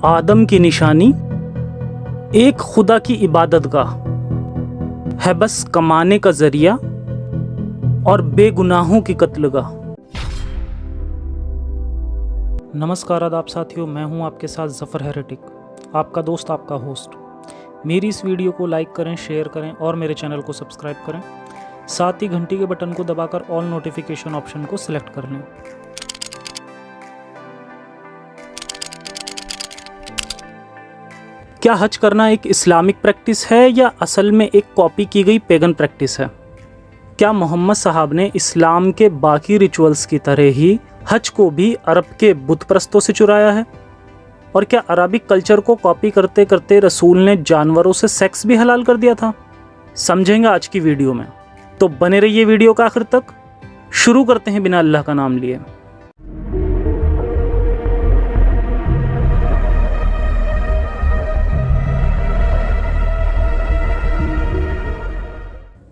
आदम की निशानी, एक खुदा की इबादत गाह है बस कमाने का जरिया और बेगुनाहों की कत्लगाह। नमस्कार आदाब साथियों, मैं हूं आपके साथ ज़फ़र हेरेटिक, आपका दोस्त, आपका होस्ट। मेरी इस वीडियो को लाइक करें, शेयर करें और मेरे चैनल को सब्सक्राइब करें। साथ ही घंटी के बटन को दबाकर ऑल नोटिफिकेशन ऑप्शन को सिलेक्ट कर लें। क्या हज करना एक इस्लामिक प्रैक्टिस है या असल में एक कॉपी की गई पेगन प्रैक्टिस है? क्या मोहम्मद साहब ने इस्लाम के बाकी रिचुअल्स की तरह ही हज को भी अरब के बुत परस्तों से चुराया है? और क्या अरबिक कल्चर को कॉपी करते करते रसूल ने जानवरों से सेक्स भी हलाल कर दिया था? समझेंगे आज की वीडियो में, तो बने रहिए वीडियो का आखिर तक। शुरू करते हैं बिना अल्लाह का नाम लिए।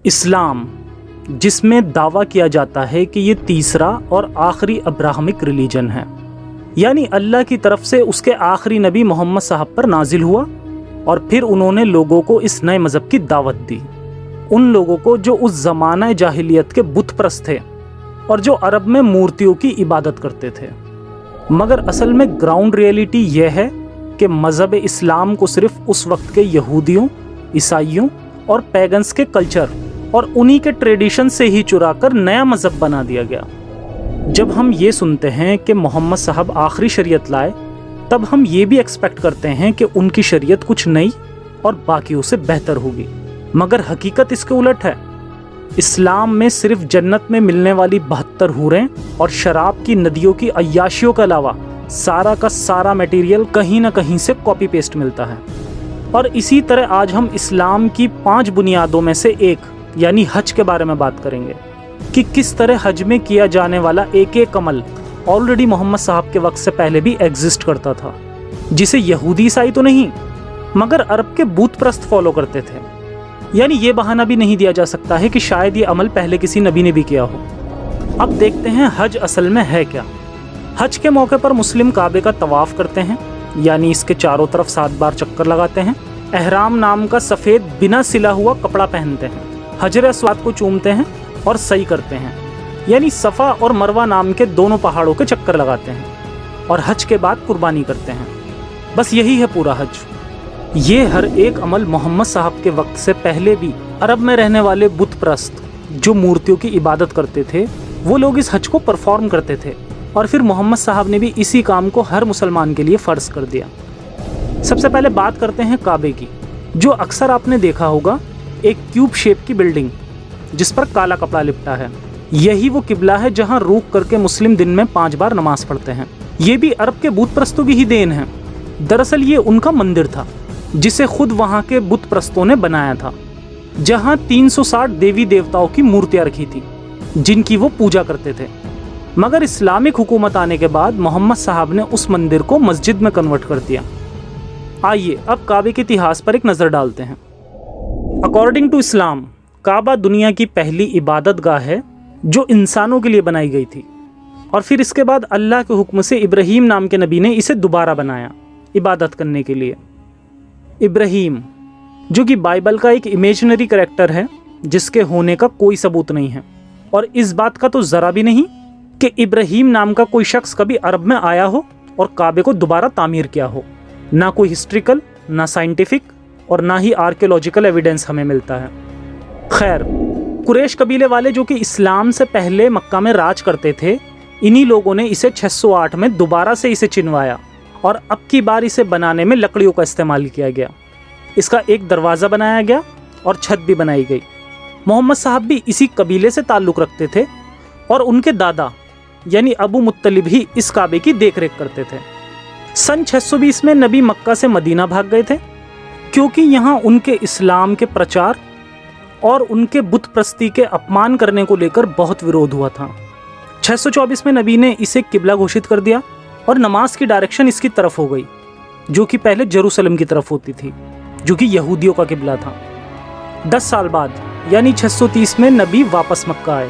इस्लाम, जिसमें दावा किया जाता है कि ये तीसरा और आखिरी अब्राहमिक रिलीजन है, यानी अल्लाह की तरफ से उसके आखिरी नबी मोहम्मद साहब पर नाजिल हुआ और फिर उन्होंने लोगों को इस नए मज़हब की दावत दी। उन लोगों को जो उस ज़माना जाहिलियत के बुत परस्त थे और जो अरब में मूर्तियों की इबादत करते थे। मगर असल में ग्राउंड रियलिटी यह है कि मज़हब इस्लाम को सिर्फ उस वक्त के यहूदियों, ईसाइयों और पैगन्स के कल्चर और उन्हीं के ट्रेडिशन से ही चुराकर नया मज़हब बना दिया गया। जब हम ये सुनते हैं कि मोहम्मद साहब आखिरी शरीयत लाए, तब हम ये भी एक्सपेक्ट करते हैं कि उनकी शरीयत कुछ नई और बाकियों से बेहतर होगी। मगर हकीकत इसके उलट है। इस्लाम में सिर्फ जन्नत में मिलने वाली 72 हूरें और शराब की नदियों की अय्याशियों के अलावा सारा का सारा मटेरियल कहीं ना कहीं से कॉपी पेस्ट मिलता है। और इसी तरह आज हम इस्लाम की 5 बुनियादों में से एक यानी हज के बारे में बात करेंगे कि किस तरह हज में किया जाने वाला एक एक अमल ऑलरेडी मोहम्मद साहब के वक्त से पहले भी एग्जिस्ट करता था, जिसे यहूदी ईसाई तो नहीं मगर अरब के बूत परस्त फॉलो करते थे। यानी ये बहाना भी नहीं दिया जा सकता है कि शायद ये अमल पहले किसी नबी ने भी किया हो। अब देखते हैं हज असल में है क्या। हज के मौके पर मुस्लिम काबे का तवाफ करते हैं, यानी इसके चारों तरफ 7 बार चक्कर लगाते हैं। एहराम नाम का सफ़ेद बिना सिला हुआ कपड़ा पहनते हैं, हजर अस्वाद को चूमते हैं और सही करते हैं, यानी सफ़ा और मरवा नाम के दोनों पहाड़ों के चक्कर लगाते हैं और हज के बाद कुर्बानी करते हैं। बस यही है पूरा हज। ये हर एक अमल मोहम्मद साहब के वक्त से पहले भी अरब में रहने वाले बुत परस्त जो मूर्तियों की इबादत करते थे, वो लोग इस हज को परफॉर्म करते थे और फिर मोहम्मद साहब ने भी इसी काम को हर मुसलमान के लिए फ़र्ज कर दिया। सबसे पहले बात करते हैं काबे की, जो अक्सर आपने देखा होगा, एक क्यूब शेप की बिल्डिंग जिस पर काला कपड़ा लिपटा है। यही वो किबला है जहां रुक करके मुस्लिम दिन में 5 बार नमाज पढ़ते हैं। ये भी अरब के बुत परस्तों की ही देन है। दरअसल ये उनका मंदिर था जिसे खुद वहां के बुत परस्तों ने बनाया था, जहां 360 देवी देवताओं की मूर्तियां रखी थी जिनकी वो पूजा करते थे। मगर इस्लामिक हुकूमत आने के बाद मोहम्मद साहब ने उस मंदिर को मस्जिद में कन्वर्ट कर दिया। आइए अब काबे के इतिहास पर एक नज़र डालते हैं। अकॉर्डिंग टू इस्लाम, काबा दुनिया की पहली इबादत गाह है जो इंसानों के लिए बनाई गई थी और फिर इसके बाद अल्लाह के हुक्म से इब्राहीम नाम के नबी ने इसे दोबारा बनाया इबादत करने के लिए। इब्राहीम, जो कि बाइबल का एक इमेजिनरी कैरेक्टर है जिसके होने का कोई सबूत नहीं है, और इस बात का तो ज़रा भी नहीं कि इब्राहीम नाम का कोई शख्स कभी अरब में आया हो और काबे को दोबारा तामीर किया हो। ना कोई हिस्ट्रिकल, ना साइंटिफिक और ना ही आर्कियोलॉजिकल एविडेंस हमें मिलता है। खैर, कुरैश कबीले वाले जो कि इस्लाम से पहले मक्का में राज करते थे, इन्हीं लोगों ने इसे 608 में दोबारा से इसे चिनवाया और अब की बार इसे बनाने में लकड़ियों का इस्तेमाल किया गया। इसका एक दरवाज़ा बनाया गया और छत भी बनाई गई। मोहम्मद साहब भी इसी कबीले से ताल्लुक़ रखते थे और उनके दादा यानी अबू मुत्तलिब ही इस काबे की देखरेख करते थे। सन 620 में नबी मक्का से मदीना भाग गए थे क्योंकि यहाँ उनके इस्लाम के प्रचार और उनके बुत परस्ती के अपमान करने को लेकर बहुत विरोध हुआ था। 624 में नबी ने इसे किबला घोषित कर दिया और नमाज की डायरेक्शन इसकी तरफ हो गई, जो कि पहले जेरूसलम की तरफ होती थी, जो कि यहूदियों का किबला था। 10 साल बाद यानी 630 में नबी वापस मक्का आए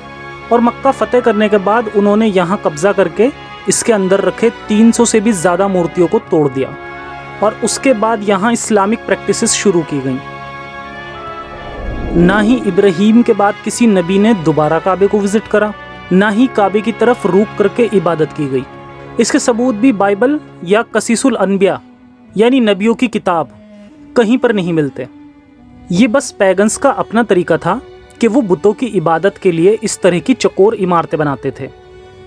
और मक्का फतेह करने के बाद उन्होंने यहाँ कब्जा करके इसके अंदर रखे 300 से भी ज़्यादा मूर्तियों को तोड़ दिया اور اس کے بعد یہاں اسلامک پریکٹسز شروع کی گئیں۔ نہ ہی ابراہیم کے بعد کسی نبی نے دوبارہ کعبے کو وزٹ کرا، نہ ہی کعبے کی طرف روک کر کے عبادت کی گئی۔ اس کے ثبوت بھی بائبل یا قصص الانبیاء یعنی نبیوں کی کتاب کہیں پر نہیں ملتے۔ یہ بس پیگنز کا اپنا طریقہ تھا کہ وہ بتوں کی عبادت کے لیے اس طرح کی چکور عمارتیں بناتے تھے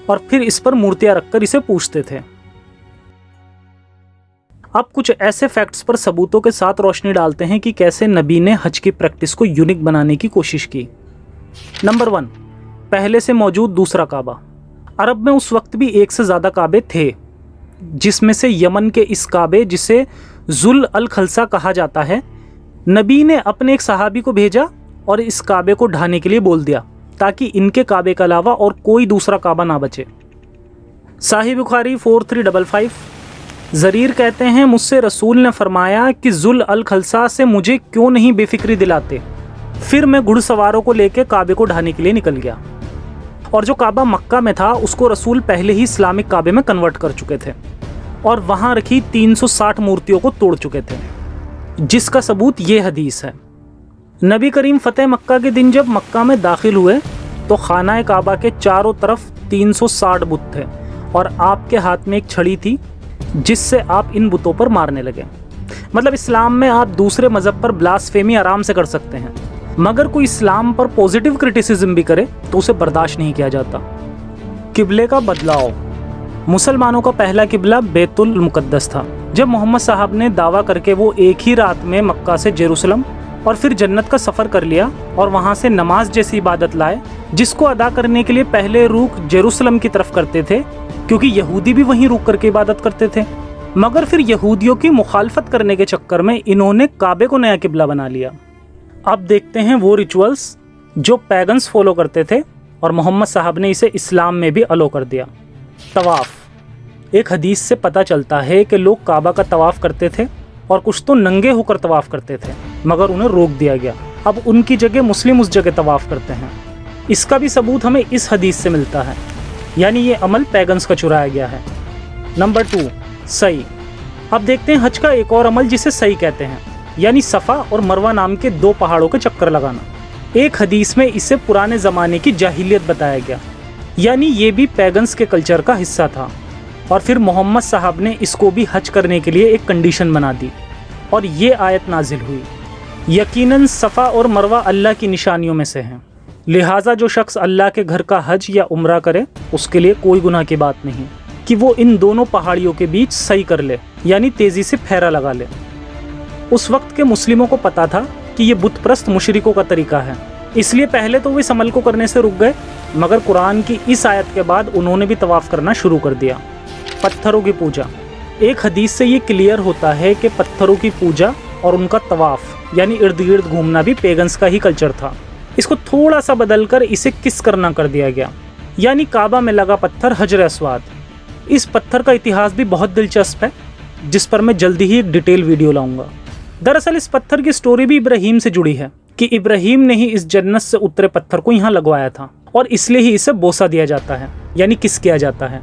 اور پھر اس پر مورتیاں رکھ کر اسے پوجتے تھے۔ اب کچھ ایسے فیکٹس پر ثبوتوں کے ساتھ روشنی ڈالتے ہیں کہ کیسے نبی نے حج کی پریکٹس کو یونیک بنانے کی کوشش کی۔ نمبر 1، پہلے سے موجود دوسرا کعبہ۔ عرب میں اس وقت بھی ایک سے زیادہ کعبے تھے، جس میں سے یمن کے اس کعبے جسے ذل الخلصہ کہا جاتا ہے، نبی نے اپنے ایک صحابی کو بھیجا اور اس کعبے کو ڈھانے کے لیے بول دیا تاکہ ان کے کعبے کے علاوہ اور کوئی دوسرا کعبہ نہ بچے۔ صحیح بخاری 4355، زریر کہتے ہیں مجھ سے رسول نے فرمایا کہ ذل الخلصہ سے مجھے کیوں نہیں بے فکری دلاتے۔ پھر میں گھڑ سواروں کو لے کے کعبے کو ڈھانے کے لیے نکل گیا، اور جو کعبہ مکہ میں تھا اس کو رسول پہلے ہی اسلامک کعبے میں کنورٹ کر چکے تھے اور وہاں رکھی 360 مورتیوں کو توڑ چکے تھے، جس کا ثبوت یہ حدیث ہے۔ نبی کریم فتح مکہ کے دن جب مکہ میں داخل ہوئے تو خانہ کعبہ کے چاروں طرف 360 بت تھے اور آپ کے ہاتھ میں ایک چھڑی تھی جس سے آپ ان بتوں پر مارنے لگے۔ مطلب اسلام میں آپ دوسرے مذہب پر بلاسفیمی آرام سے کر سکتے ہیں، مگر کوئی اسلام پر پوزیٹیو کرٹیسزم بھی کرے تو اسے برداشت نہیں کیا جاتا۔ قبلے کا بدلاؤ۔ مسلمانوں کا پہلا قبلہ بیت المقدس تھا۔ جب محمد صاحب نے دعویٰ کر کے وہ ایک ہی رات میں مکہ سے جیروسلم اور پھر جنت کا سفر کر لیا اور وہاں سے نماز جیسی عبادت لائے، جس کو ادا کرنے کے لیے پہلے روخ جیروسلم کی طرف کرتے تھے کیونکہ یہودی بھی وہیں روک کر کے عبادت کرتے تھے، مگر پھر یہودیوں کی مخالفت کرنے کے چکر میں انہوں نے کعبے کو نیا قبلہ بنا لیا۔ اب دیکھتے ہیں وہ ریچولز جو پیگنز فالو کرتے تھے اور محمد صاحب نے اسے اسلام میں بھی الو کر دیا۔ طواف۔ ایک حدیث سے پتہ چلتا ہے کہ لوگ کعبہ کا طواف کرتے تھے اور کچھ تو ننگے ہو کر طواف کرتے تھے، مگر انہیں روک دیا گیا۔ اب ان کی جگہ مسلم اس جگہ طواف کرتے ہیں۔ اس کا بھی ثبوت ہمیں اس حدیث سے ملتا ہے، یعنی یہ عمل پیگنز کا چرایا گیا ہے۔ نمبر 2، سعی۔ اب دیکھتے ہیں حج کا ایک اور عمل جسے سعی کہتے ہیں، یعنی صفا اور مروہ نام کے 2 پہاڑوں کے چکر لگانا۔ ایک حدیث میں اسے پرانے زمانے کی جاہلیت بتایا گیا، یعنی یہ بھی پیگنز کے کلچر کا حصہ تھا، اور پھر محمد صاحب نے اس کو بھی حج کرنے کے لیے ایک کنڈیشن بنا دی اور یہ آیت نازل ہوئی، یقیناً صفا اور مروہ اللہ کی نشانیوں میں سے ہیں، لہٰذا جو شخص اللہ کے گھر کا حج یا عمرہ کرے اس کے لیے کوئی گناہ کی بات نہیں کہ وہ ان دونوں پہاڑیوں کے بیچ سعی کر لے، یعنی تیزی سے پھیرا لگا لے۔ اس وقت کے مسلموں کو پتا تھا کہ یہ بت پرست مشرکوں کا طریقہ ہے، اس لیے پہلے تو وہ اس عمل کو کرنے سے رک گئے، مگر قرآن کی اس آیت کے بعد انہوں نے بھی طواف کرنا شروع کر دیا۔ پتھروں کی پوجا۔ ایک حدیث سے یہ کلیئر ہوتا ہے کہ پتھروں کی پوجا اور ان کا طواف یعنی ارد گرد گھومنا بھی پیگنز کا ہی کلچر تھا۔ اس کو تھوڑا سا بدل کر اسے کس کرنا کر دیا گیا، یعنی کعبہ میں لگا پتھر حجر اسود۔ اس پتھر کا اتہاس بھی بہت دلچسپ ہے، جس پر میں جلدی ہی ایک ڈیٹیل ویڈیو لاؤں گا۔ دراصل اس پتھر کی سٹوری بھی ابراہیم سے جڑی ہے کہ ابراہیم نے ہی اس جنت سے اترے پتھر کو یہاں لگوایا تھا، اور اس لیے ہی اسے بوسہ دیا جاتا ہے، یعنی کس کیا جاتا ہے۔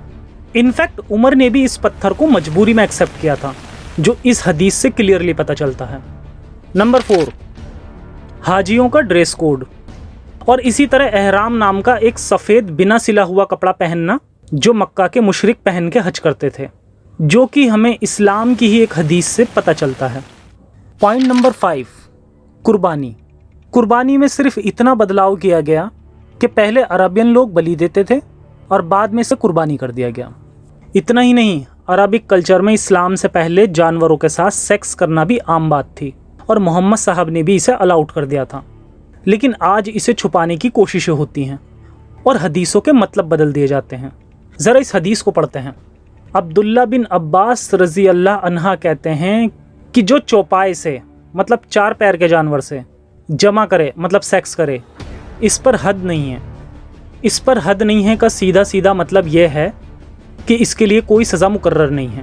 انفیکٹ عمر نے بھی اس پتھر کو مجبوری میں ایکسیپٹ کیا تھا، جو اس حدیث سے کلیئرلی پتہ چلتا ہے۔ نمبر 4، حاجیوں کا ڈریس کوڈ، اور اسی طرح احرام نام کا ایک سفید بنا سلا ہوا کپڑا پہننا جو مکہ کے مشرک پہن کے حج کرتے تھے، جو کہ ہمیں اسلام کی ہی ایک حدیث سے پتہ چلتا ہے۔ پوائنٹ نمبر 5، قربانی۔ قربانی میں صرف اتنا بدلاؤ کیا گیا کہ پہلے عربین لوگ بلی دیتے تھے اور بعد میں اسے قربانی کر دیا گیا۔ اتنا ہی نہیں، عربک کلچر میں اسلام سے پہلے جانوروں کے ساتھ سیکس کرنا بھی عام بات تھی، اور محمد صاحب نے بھی اسے الاؤڈ کر دیا تھا، لیکن آج اسے چھپانے کی کوششیں ہوتی ہیں اور حدیثوں کے مطلب بدل دیے جاتے ہیں۔ ذرا اس حدیث کو پڑھتے ہیں۔ عبداللہ بن عباس رضی اللہ عنہ کہتے ہیں کہ جو چوپائے سے مطلب 4 پیر کے جانور سے جمع کرے مطلب سیکس کرے، اس پر حد نہیں ہے۔ اس پر حد نہیں ہے کا سیدھا مطلب یہ ہے کہ اس کے لیے کوئی سزا مقرر نہیں ہے،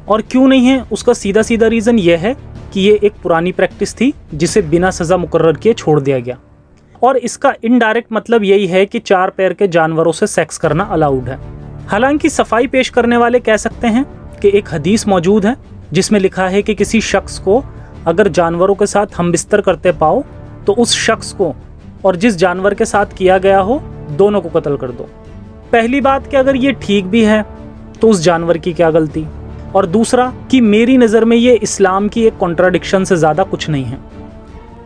اور کیوں نہیں ہے اس کا سیدھا ریزن یہ ہے کہ یہ ایک پرانی پریکٹس تھی جسے بنا سزا مقرر کیے چھوڑ دیا گیا، اور اس کا انڈائریکٹ مطلب یہی ہے کہ 4 پیر کے جانوروں سے سیکس کرنا الاؤڈ ہے۔ حالانکہ صفائی پیش کرنے والے کہہ سکتے ہیں کہ ایک حدیث موجود ہے जिसमें लिखा है कि किसी शख्स को अगर जानवरों के साथ हम बिस्तर करते पाओ तो उस शख्स को और जिस जानवर के साथ किया गया हो दोनों को कत्ल कर दो। पहली बात कि अगर ये ठीक भी है तो उस जानवर की क्या गलती, और दूसरा कि मेरी नज़र में ये इस्लाम की एक कॉन्ट्राडिक्शन से ज़्यादा कुछ नहीं है,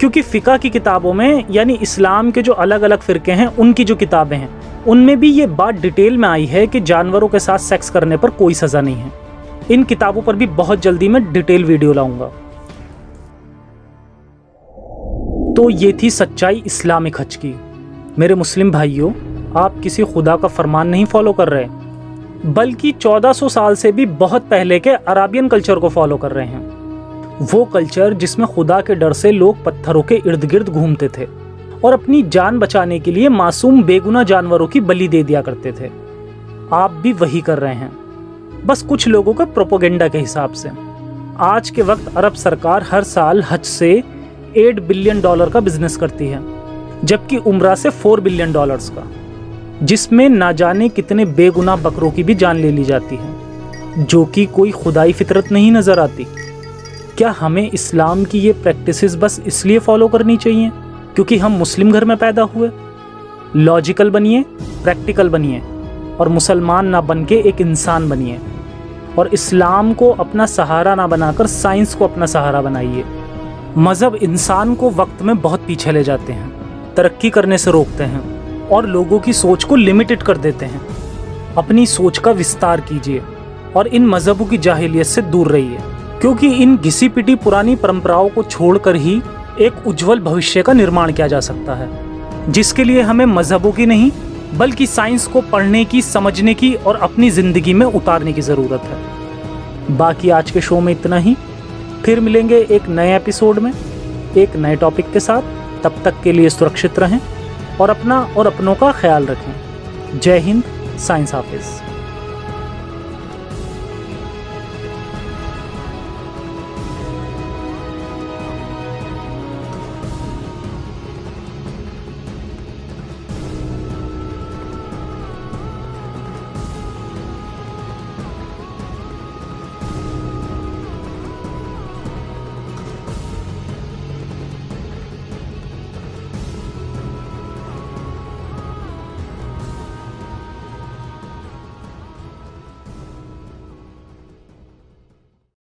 क्योंकि फ़िक़ा की किताबों में यानी इस्लाम के जो अलग अलग फ़िरके हैं उनकी जो किताबें हैं उनमें भी ये बात डिटेल में आई है कि जानवरों के साथ सेक्स करने पर कोई सज़ा नहीं है। इन किताबों पर भी बहुत जल्दी मैं डिटेल वीडियो लाऊंगा। तो ये थी सच्चाई इस्लामिक हज की। मेरे मुस्लिम भाइयों, आप किसी खुदा का फरमान नहीं फॉलो कर रहे, बल्कि 1400 साल से भी बहुत पहले के अराबियन कल्चर को फॉलो कर रहे हैं। वो कल्चर जिसमें खुदा के डर से लोग पत्थरों के इर्द गिर्द घूमते थे और अपनी जान बचाने के लिए मासूम बेगुनाह जानवरों की बलि दे दिया करते थे। आप भी वही कर रहे हैं, बस कुछ लोगों के प्रोपेगेंडा के हिसाब से। आज के वक्त अरब सरकार हर साल हज से $8 बिलियन का बिजनेस करती है, जबकि उम्रा से $4 बिलियन का, जिसमें ना जाने कितने बेगुनाह बकरों की भी जान ले ली जाती है, जो कि कोई खुदाई फितरत नहीं नजर आती। क्या हमें इस्लाम की ये प्रैक्टिसेस बस इसलिए फॉलो करनी चाहिए क्योंकि हम मुस्लिम घर में पैदा हुए? लॉजिकल बनिए, प्रैक्टिकल बनिए और मुसलमान ना बन के एक इंसान बनिए, और इस्लाम को अपना सहारा ना बनाकर साइंस को अपना सहारा बनाइए। मज़हब इंसान को वक्त में बहुत पीछे ले जाते हैं, तरक्की करने से रोकते हैं और लोगों की सोच को लिमिटेड कर देते हैं। अपनी सोच का विस्तार कीजिए और इन मज़हबों की जाहिलियत से दूर रहिए, क्योंकि इन घिसी पिटी पुरानी परंपराओं को छोड़कर ही एक उज्जवल भविष्य का निर्माण किया जा सकता है, जिसके लिए हमें मज़हबों की नहीं बल्कि साइंस को पढ़ने की, समझने की और अपनी ज़िंदगी में उतारने की ज़रूरत है। बाकी आज के शो में इतना ही, फिर मिलेंगे एक नए एपिसोड में एक नए टॉपिक के साथ। तब तक के लिए सुरक्षित रहें और अपना और अपनों का ख्याल रखें। जय हिंद, साइंस हाफिज़।